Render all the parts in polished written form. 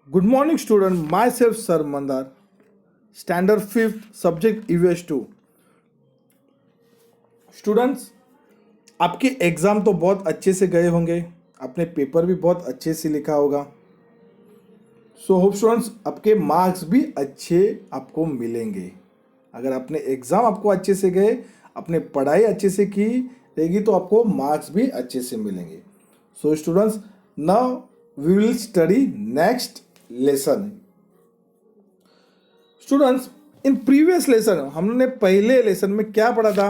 Good morning, student. Myself, Sir Mandar. Standard 5th, subject EVS 2. Students, आपके exam तो बहुत अच्छे से गए होंगे, आपने पेपर भी बहुत अच्छे से लिखा होगा। सो होप स्टूडेंट्स आपके मार्क्स भी अच्छे आपको मिलेंगे। अगर आपने एग्ज़ाम आपको अच्छे से गए, आपने पढ़ाई अच्छे से की रहेगी तो आपको मार्क्स भी अच्छे से मिलेंगे। So students, now we will study next lesson. Students, in previous lesson हमने पहले लेसन में क्या पढ़ा था?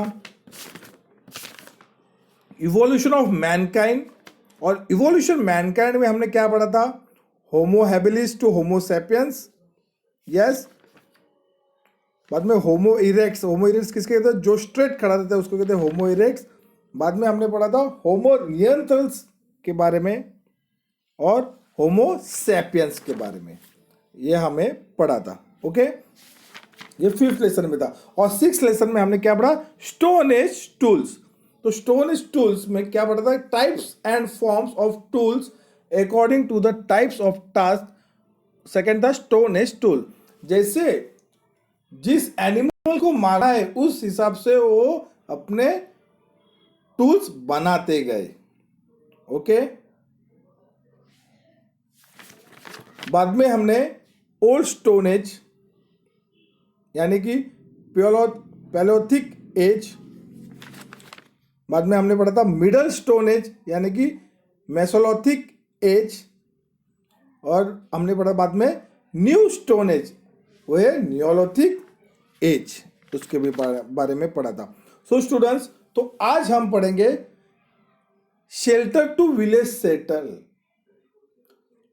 Evolution of mankind. और इवोल्यूशन मैनकाइंड में हमने क्या पढ़ा था? Homo habilis to homo sapiens. Yes. बाद में होमो इरेक्ट्स। होमो इरेक्ट्स किसके कहते हैं? जो स्ट्रेट खड़ा रहता है उसको कहते हैं होमो इरेक्ट्स। बाद में हमने पढ़ा था होमो नियंथल्स के बारे में और होमो सैपियंस के बारे में, ये हमें पढ़ा था। ओके, ये 5th लेसन में था। और 6th लेसन में हमने क्या पढ़ा? Stone age tools. तो स्टोन एज टूल्स में क्या पढ़ा था? Types and forms of tools according to the types of task. Second था स्टोन एज टूल। जैसे जिस एनिमल को मारा है उस हिसाब से वो अपने टूल्स बनाते गए। ओके, बाद में हमने ओल्ड स्टोन एज यानी कि पैलोथिक एज। बाद में हमने पढ़ा था मिडल स्टोन एज यानी कि मेसोलिथिक एज। और हमने पढ़ा बाद में न्यू स्टोन एज, वो है नियोलिथिक एज, उसके भी बारे में पढ़ा था। सो स्टूडेंट्स, तो आज हम पढ़ेंगे शेल्टर टू विलेज सेटल।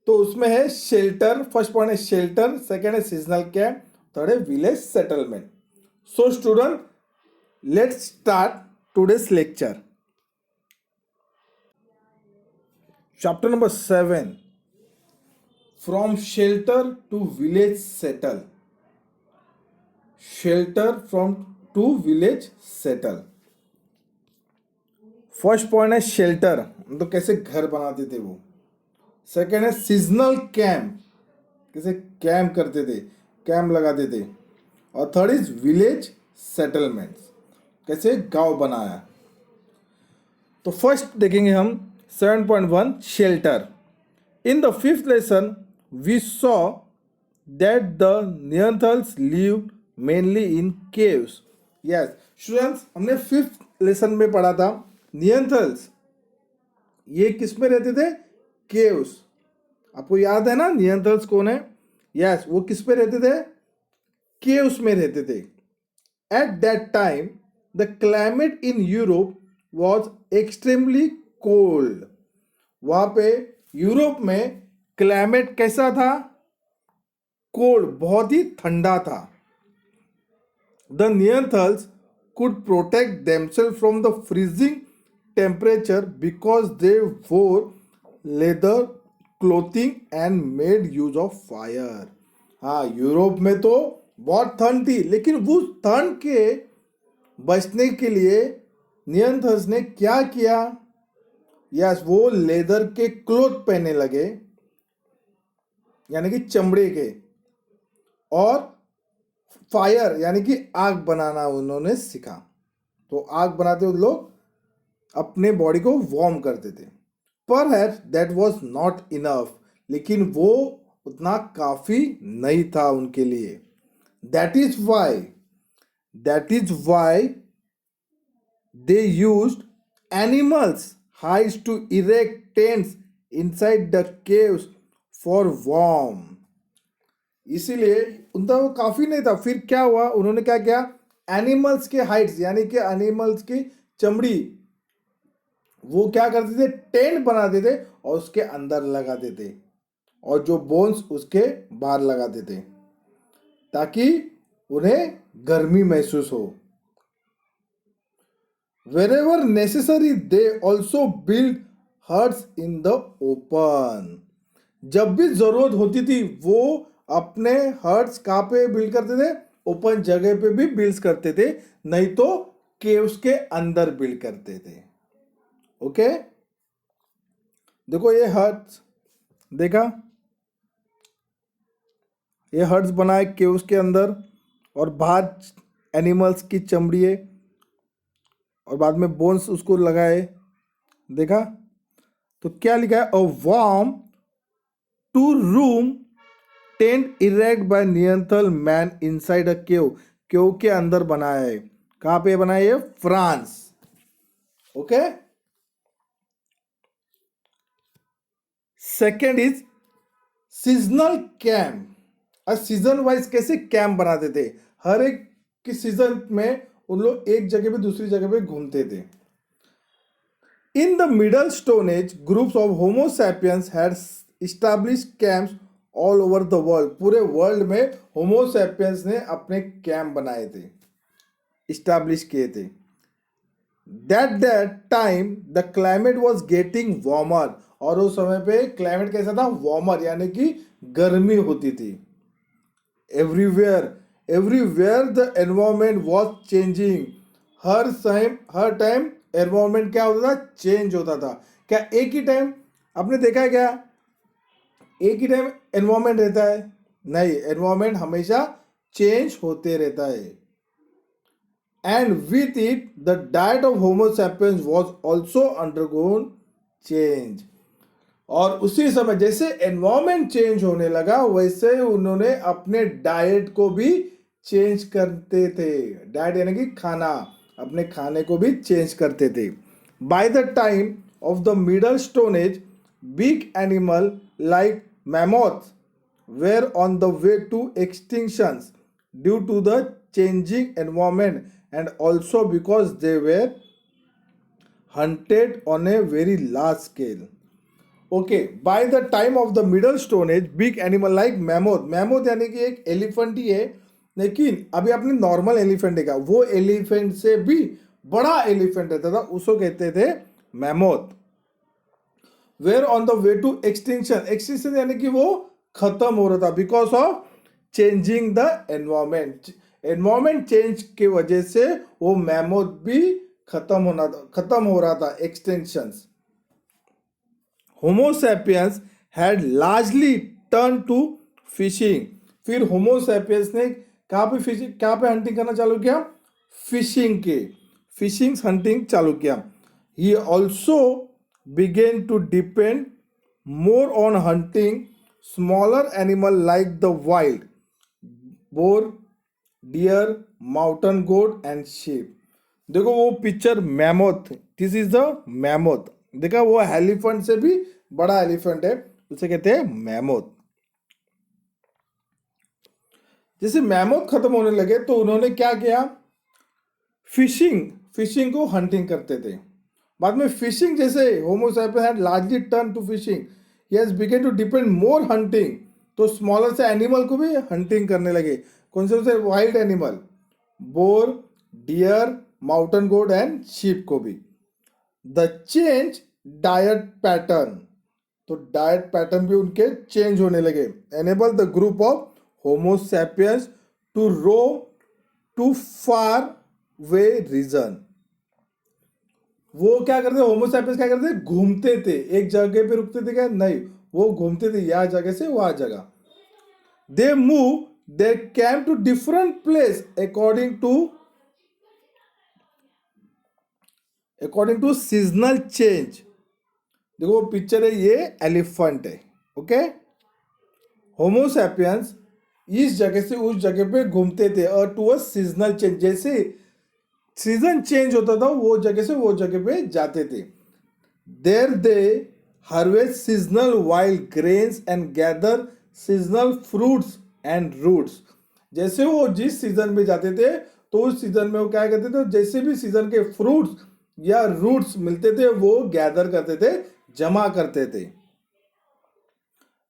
तो उसमें है शेल्टर, फर्स्ट पॉइंट है शेल्टर, सेकेंड है सीजनल कैंप, थर्ड है village settlement. So student, let's start today's lecture. Chapter number 7, from shelter to village settle. Shelter from to village settle. First point है shelter, तो कैसे घर बनाते थे वो। सेकेंड है सीजनल कैंप, कैसे कैंप करते थे, कैंप लगाते थे। और थर्ड इज विलेज सेटलमेंट्स, कैसे गांव बनाया। तो फर्स्ट देखेंगे हम 7.1 shelter. In the 5th lesson we saw that the Neanderthals lived mainly in caves. Yes students, हमने 5th लेसन में पढ़ा था नियंथल्स ये किस में रहते थे? केव्स। आपको याद है ना नियंथल्स कौन है? यस, वो किस पे रहते थे? केव्स में रहते थे। At that time the climate in Europe was extremely cold. वहां पे यूरोप में क्लाइमेट कैसा था? कोल्ड, बहुत ही ठंडा था। The Neanderthals could protect themselves from the freezing temperature because they wore leather clothing and made use of fire. हाँ, यूरोप में तो बहुत ठंड थी, लेकिन उस ठंड के बचने के लिए नियंथल्स ने क्या किया? यस, वो लेदर के क्लोथ पहनने लगे, यानी कि चमड़े के। और फायर यानी कि आग बनाना उन्होंने सीखा। तो आग बनाते हुए लोग अपने बॉडी को वार्म करते थे। Perhaps that was not enough, लेकिन वो उतना काफी नहीं था उनके लिए। That is why they used animals hides to erect tents inside the caves for warm. इसीलिए उनका वो काफी नहीं था। फिर क्या हुआ? उन्होंने क्या किया? एनिमल्स के हाइड्स यानी कि एनिमल्स की चमड़ी, वो क्या करते थे? टेंट बनाते थे और उसके अंदर लगाते थे, और जो बोन्स उसके बाहर लगाते थे, ताकि उन्हें गर्मी महसूस हो। Wherever necessary, they also build huts in the open. जब भी जरूरत होती थी वो अपने हट्स कहाँ पे बिल्ड करते थे? ओपन जगह पे भी बिल्ड करते थे, नहीं तो केव्स के अंदर बिल्ड करते थे। ओके, देखो ये हट्स देखा, ये हट्स बनाए केव्स के अंदर, और बाहर एनिमल्स की चमड़ी है, और बाद में बोन्स उसको लगाए। देखा? तो क्या लिखा है? A warm two room tent erect by Neanderthal man inside a cave. Cave के अंदर बनाया है। कहाँ पे बनाया है? France. Okay. Second is seasonal camp. Season wise कैसे कैंप बनाते थे? हर एक की सीजन में उन लोग एक जगह पे दूसरी जगह पे घूमते थे। In the middle stone age groups of homo sapiens had established camps all over the world. पूरे वर्ल्ड में होमो सैपियंस ने अपने कैंप बनाए थे, इस्टेब्लिश किए थे। That time the climate was getting warmer. और उस समय पे क्लाइमेट कैसा था? वार्मर, यानी कि गर्मी होती थी। Everywhere the environment was changing. Her time environment क्या होता था? चेंज होता था। क्या एक ही टाइम आपने देखा है क्या एक ही टाइम एनवायरमेंट रहता है? नहीं, एनवायरमेंट हमेशा चेंज होते रहता है। And with it the diet of homo sapiens was also undergone change. और उसी समय जैसे एनवायरमेंट चेंज होने लगा, वैसे उन्होंने अपने डाइट को भी चेंज करते थे। डाइट यानी कि खाना, अपने खाने को भी चेंज करते थे। By the time of the middle stone as big animal like mammoth were on the way to extinctions due to the changing environment and also because they were hunted on a very large scale. Okay, by the time of the middle stone age big animal like mammoth यानी कि एक elephant ही है, लेकिन अभी आपने normal elephant देखा, वो elephant से भी बड़ा एलिफेंट रहता था, उसको कहते थे mammoth. Were on the way to extinction यानी कि वो खत्म हो रहा था, because of changing the environment change की वजह से वो मैमोथ भी खत्म हो रहा था, extensions. Homo sapiens had largely turn to fishing. फिर होमो सैपियंस ने कहाँ पे हंटिंग करना चालू किया? फिशिंग हंटिंग चालू किया। He also began to depend more on hunting smaller animal like the wild boar, deer, mountain goat and sheep. देखो वो picture mammoth, this is the mammoth. देखा, वो एलिफेंट से भी बड़ा एलिफेंट है, उसे कहते हैं मैमोथ। जैसे मैमोथ खत्म होने लगे तो उन्होंने क्या किया? फिशिंग को हंटिंग करते थे। बाद में फिशिंग, जैसे homo sapiens had largely turn to fishing, he has begun to depend more hunting, तो स्मॉलर से एनिमल को भी हंटिंग करने लगे। कौन से? Wild animal, boar, deer, mountain goat and sheep को भी। द चेंज डाइट पैटर्न, तो डाइट पैटर्न भी उनके चेंज होने लगे। Enable the group of homo sapiens to roam to faraway region. वो क्या करते? होमो सैपियंस क्या करते? घूमते थे, एक जगह पे रुकते थे क्या? नहीं, वो घूमते थे, यह जगह से वह जगह। They move they camp to different place according to seasonal change. देखो पिक्चर है, ये एलिफेंट है। ओके, होमो सैपियंस इस जगह से उस जगह पे घूमते थे और टू अ सीजनल चेंज, जैसे सीजन चेंज होता था वो जगह से वो जगह पे जाते थे। There they harvest seasonal wild grains and gather seasonal fruits and roots. जैसे वो जिस सीजन में जाते थे तो उस सीजन में वो क्या करते थे? जैसे भी सीजन के फ्रूट्स या रूट्स मिलते थे वो गैदर करते थे, जमा करते थे।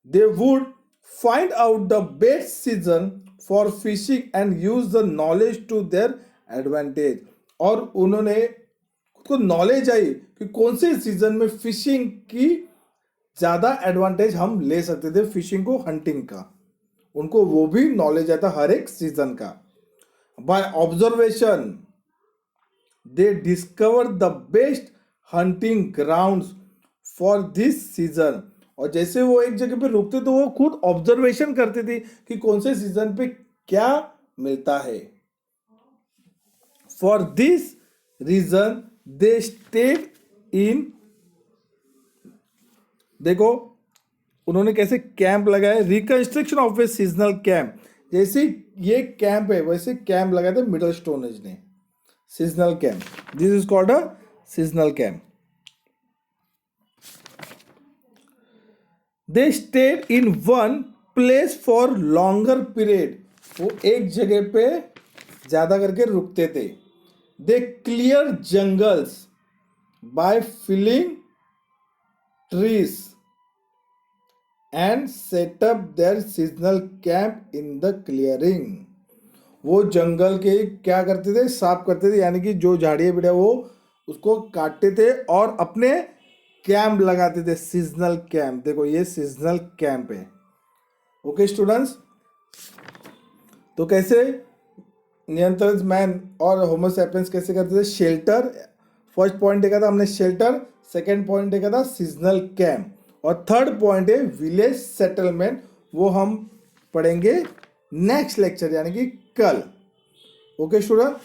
They would find out the best season for fishing and use the knowledge to their advantage. और उन्होंने खुद को नॉलेज आई कि कौन से सीजन में फिशिंग की ज्यादा एडवांटेज हम ले सकते थे, फिशिंग को, हंटिंग का, उनको वो भी नॉलेज आता हर एक सीजन का। By observation they discover the best hunting grounds for this season. और जैसे वो एक जगह पे रुकते तो वो खुद ऑब्जर्वेशन करते थे कि कौन से सीजन पे क्या मिलता है. For this region they stayed in, देखो उन्होंने कैसे कैंप लगाए. Reconstruction of a seasonal camp, जैसे ये कैंप है वैसे कैंप लगाए थे मिडल स्टोन एज ने. Seasonal camp, this is called a seasonal camp. They stayed in one place for longer period, वो एक जगह पे ज्यादा करके रुकते थे. They clear jungles by felling trees and set up their seasonal camp in the clearing. वो जंगल के क्या करते थे, साफ करते थे, यानी कि जो झाड़ियाँ बिड़िया वो उसको काटते थे और अपने कैंप लगाते थे. सीजनल कैंप, देखो ये सीजनल कैंप है. ओके स्टूडेंट्स, तो कैसे नियंत्रण मैन और होमोसेपियंस कैसे करते थे. शेल्टर, फर्स्ट पॉइंट देखा था हमने शेल्टर, सेकंड पॉइंट देखा था सीजनल कैंप, और थर्ड पॉइंट है विलेज सेटलमेंट. वो हम पढ़ेंगे नेक्स्ट लेक्चर यानी कि कल. Okay student,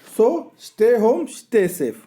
so stay home, stay safe.